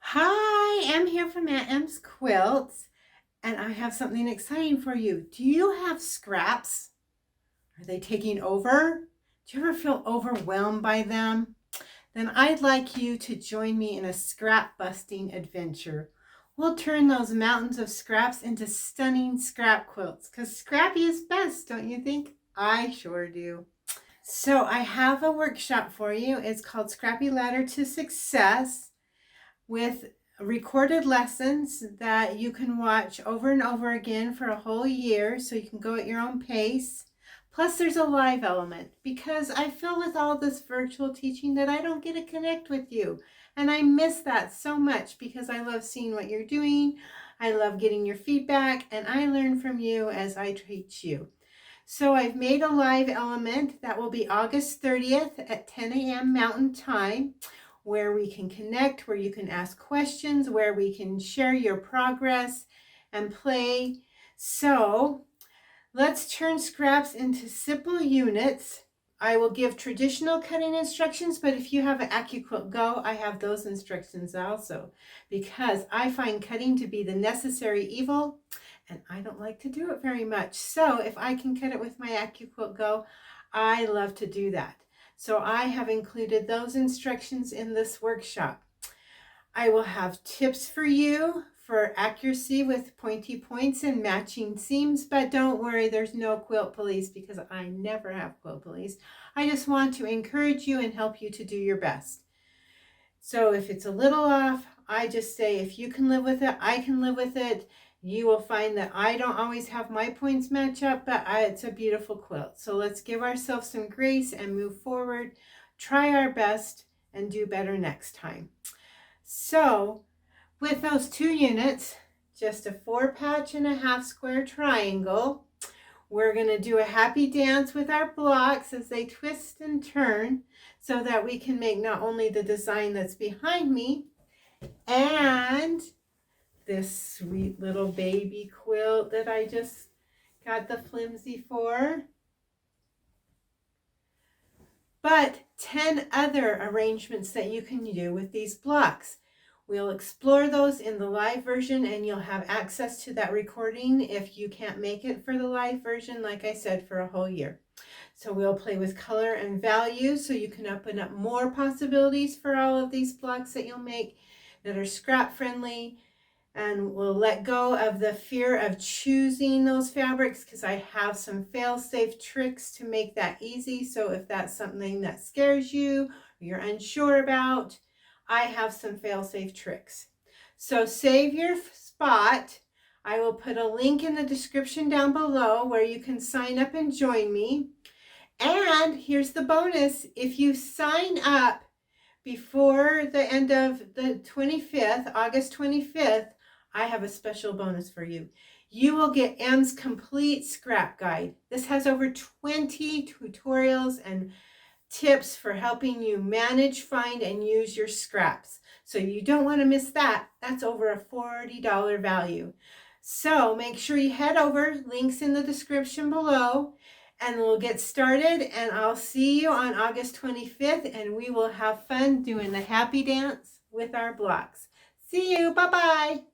Hi, I'm here from Aunt M's Quilts, and I have something exciting for you. Do you have scraps? Are they taking over? Do you ever feel overwhelmed by them? Then I'd like you to join me in a scrap busting adventure. We'll turn those mountains of scraps into stunning scrap quilts, because scrappy is best, don't you think? I sure do. So I have a workshop for you. It's called Scrappy Ladder to Success, with recorded lessons that you can watch over and over again for a whole year, so you can go at your own pace. Plus, there's a live element, because I feel with all this virtual teaching that I don't get to connect with you. And I miss that so much, because I love seeing what you're doing. I love getting your feedback, and I learn from you as I teach you. So I've made a live element that will be August 30th at 10 a.m. Mountain Time, where we can connect, where you can ask questions, where we can share your progress and play. So let's turn scraps into simple units. I will give traditional cutting instructions, but if you have an AccuQuilt Go, I have those instructions also, because I find cutting to be the necessary evil, and I don't like to do it very much. So if I can cut it with my AccuQuilt Go, I love to do that. So I have included those instructions in this workshop. I will have tips for you for accuracy with pointy points and matching seams, but don't worry, there's no quilt police, because I never have quilt police. I just want to encourage you and help you to do your best. So if it's a little off, I just say, if you can live with it, I can live with it. You will find that I don't always have my points match up, but it's a beautiful quilt. So let's give ourselves some grace and move forward, try our best, and do better next time. So with those 2 units, just a 4.5 square triangle, we're going to do a happy dance with our blocks as they twist and turn, so that we can make not only the design that's behind me and this sweet little baby quilt that I just got the flimsy for, but 10 other arrangements that you can do with these blocks. We'll explore those in the live version, and you'll have access to that recording if you can't make it for the live version, like I said, for a whole year. So we'll play with color and value, so you can open up more possibilities for all of these blocks that you'll make that are scrap friendly. And we'll let go of the fear of choosing those fabrics, because I have some fail-safe tricks to make that easy. So if that's something that scares you or you're unsure about, I have some fail-safe tricks. So save your spot. I will put a link in the description down below where you can sign up and join me. And here's the bonus: if you sign up before the end of the 25th, August 25th, I have a special bonus for you. You will get M's complete scrap guide. This has over 20 tutorials and tips for helping you manage, find, and use your scraps. So you don't want to miss that. That's over a $40 value. So make sure you head over, links in the description below, and we'll get started, and I'll see you on August 25th, and we will have fun doing the happy dance with our blocks. See you. Bye-bye.